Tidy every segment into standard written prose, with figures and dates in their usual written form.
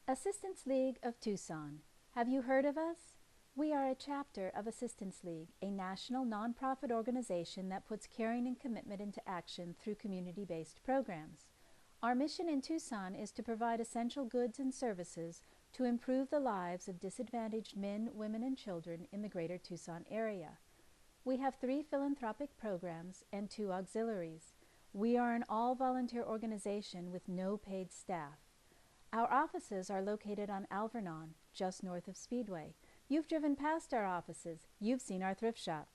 Assistance League of Tucson. Have you heard of us? We are a chapter of Assistance League, a national nonprofit organization that puts caring and commitment into action through community-based programs. Our mission in Tucson is to provide essential goods and services to improve the lives of disadvantaged men, women, and children in the greater Tucson area. We have 3 philanthropic programs and 2 auxiliaries. We are an all-volunteer organization with no paid staff. Our offices are located on Alvernon, just north of Speedway. You've driven past our offices. You've seen our thrift shop.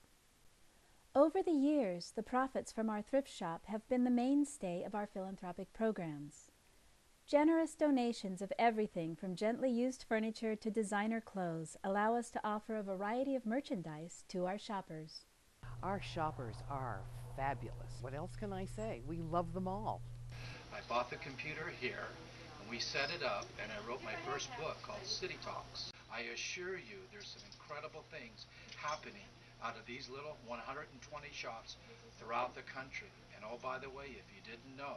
Over the years, the profits from our thrift shop have been the mainstay of our philanthropic programs. Generous donations of everything from gently used furniture to designer clothes allow us to offer a variety of merchandise to our shoppers. Our shoppers are fabulous. What else can I say? We love them all. I bought the computer here, and we set it up, and I wrote my first book called City Talks. I assure you there's some incredible things happening out of these little 120 shops throughout the country. And oh, by the way, if you didn't know,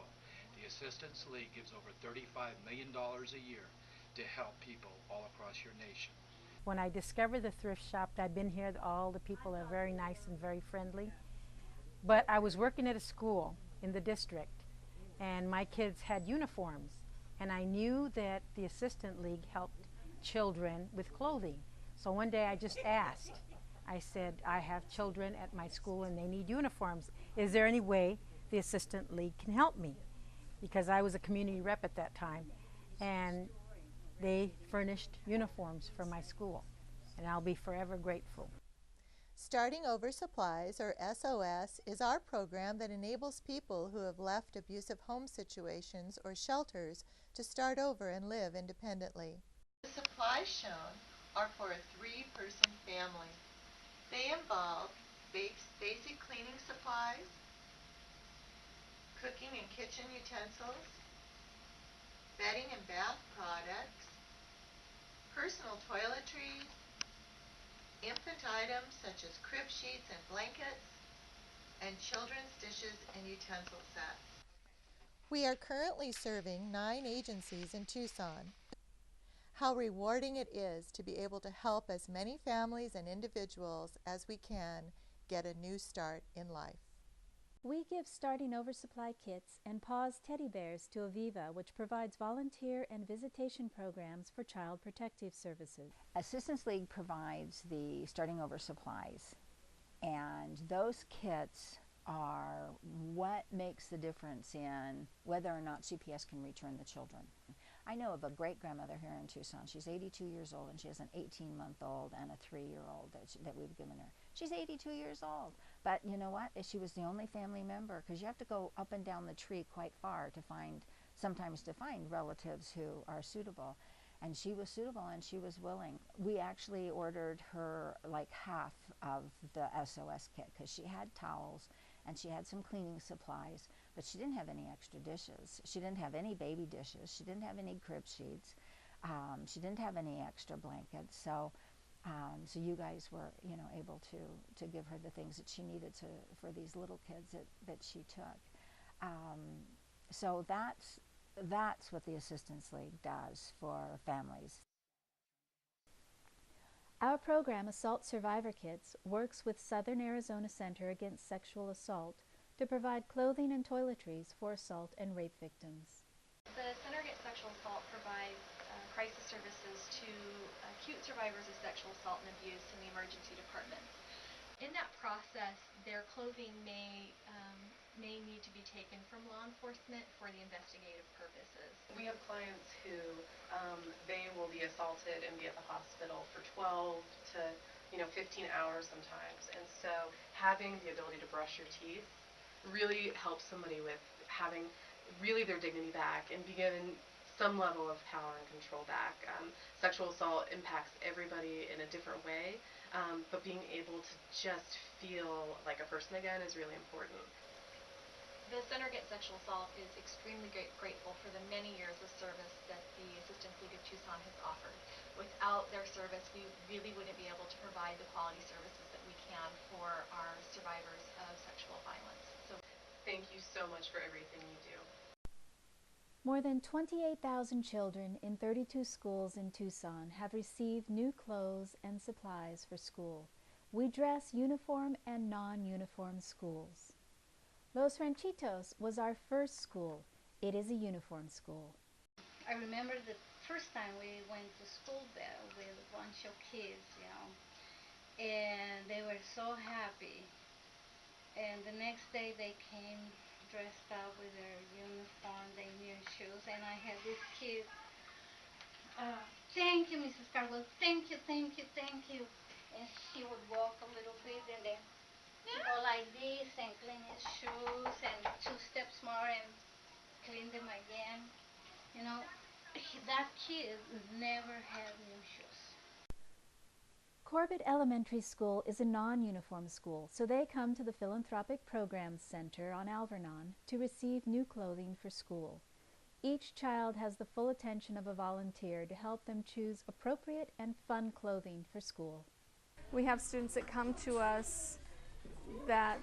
the Assistance League gives over $35 million a year to help people all across your nation. When I discovered the thrift shop, I'd been here, all the people are very nice and very friendly. But I was working at a school in the district, and my kids had uniforms. And I knew that the Assistant League helped children with clothing. So one day I just asked. I said, I have children at my school and they need uniforms. Is there any way the Assistant League can help me? Because I was a community rep at that time. And they furnished uniforms for my school. And I'll be forever grateful. Starting Over Supplies, or SOS, is our program that enables people who have left abusive home situations or shelters to start over and live independently. The supplies shown are for a 3-person family. They involve basic cleaning supplies, cooking and kitchen utensils, bedding and bath products, personal toiletries, infant items such as crib sheets and blankets, and children's dishes and utensil sets. We are currently serving 9 agencies in Tucson. How rewarding it is to be able to help as many families and individuals as we can get a new start in life. We give Starting Over supply kits and Paws teddy bears to Aviva, which provides volunteer and visitation programs for Child Protective Services. Assistance League provides the Starting Over supplies, and those kits are what makes the difference in whether or not CPS can return the children. I know of a great-grandmother here in Tucson. She's 82 years old, and she has an 18-month-old and a 3-year-old that we've given her. She's 82 years old, but you know what? She was the only family member, because you have to go up and down the tree quite far to find, sometimes to find relatives who are suitable. And she was suitable, and she was willing. We actually ordered her like half of the SOS kit, because she had towels, and she had some cleaning supplies, but she didn't have any extra dishes. She didn't have any baby dishes. She didn't have any crib sheets. She didn't have any extra blankets. So you guys were, able to give her the things that she needed for these little kids that she took. So that's what the Assistance League does for families. Our program, Assault Survivor Kits, works with Southern Arizona Center Against Sexual Assault to provide clothing and toiletries for assault and rape victims. The Center Against Sexual Assault provides crisis services to acute survivors of sexual assault and abuse in the emergency departments. In that process, their clothing may need to be taken from law enforcement for the investigative purposes. We have clients who they will be assaulted and be at the hospital for 12 to 15 hours sometimes, and so having the ability to brush your teeth really helps somebody with having really their dignity back and be given some level of power and control back. Sexual assault impacts everybody in a different way, but being able to just feel like a person again is really important. The Center Against Sexual Assault is extremely grateful for the many years of service that the Assistance League of Tucson has offered. Without their service, we really wouldn't be able to provide the quality services that we can for our survivors of sexual violence. So, thank you so much for everything you do. More than 28,000 children in 32 schools in Tucson have received new clothes and supplies for school. We dress uniform and non-uniform schools. Los Ranchitos was our first school. It is a uniform school. I remember the first time we went to school there with a bunch of kids, and they were so happy. And the next day they came dressed up with their uniform, their new shoes, and I had this kid, thank you, Mrs. Carwell, thank you, thank you, thank you. And he would walk a little bit and then go like this and clean his shoes and 2 steps more and clean them again. That kid never had new shoes. Corbett Elementary School is a non-uniform school, so they come to the Philanthropic Programs Center on Alvernon to receive new clothing for school. Each child has the full attention of a volunteer to help them choose appropriate and fun clothing for school. We have students that come to us that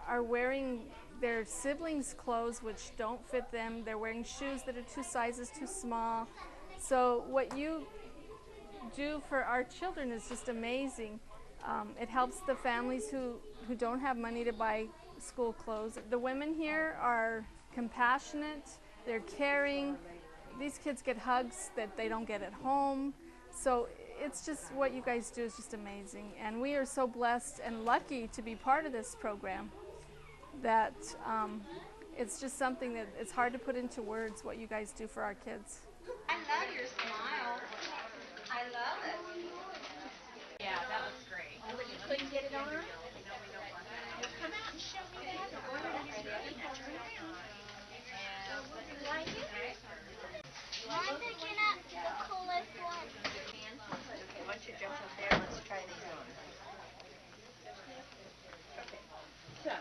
are wearing their siblings' clothes which don't fit them. They're wearing shoes that are 2 sizes too small. So what you do for our children is just amazing. It helps the families who don't have money to buy school clothes. The women here are compassionate, they're caring. These kids get hugs that they don't get at home. So it's just, what you guys do is just amazing. And we are so blessed and lucky to be part of this program that it's just something that it's hard to put into words what you guys do for our kids. I love your smile. I love it. Yeah, that looks great. You couldn't get it on her? Come out and show me that. Go ahead and use your Like it? I'm picking up the coolest one. Okay, once you jump up there, let's try these on. Okay. So,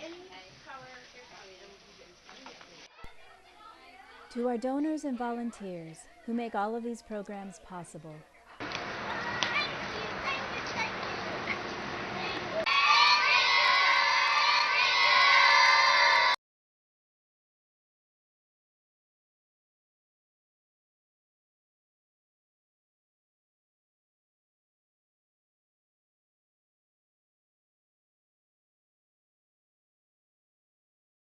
any color. To our donors and volunteers who make all of these programs possible,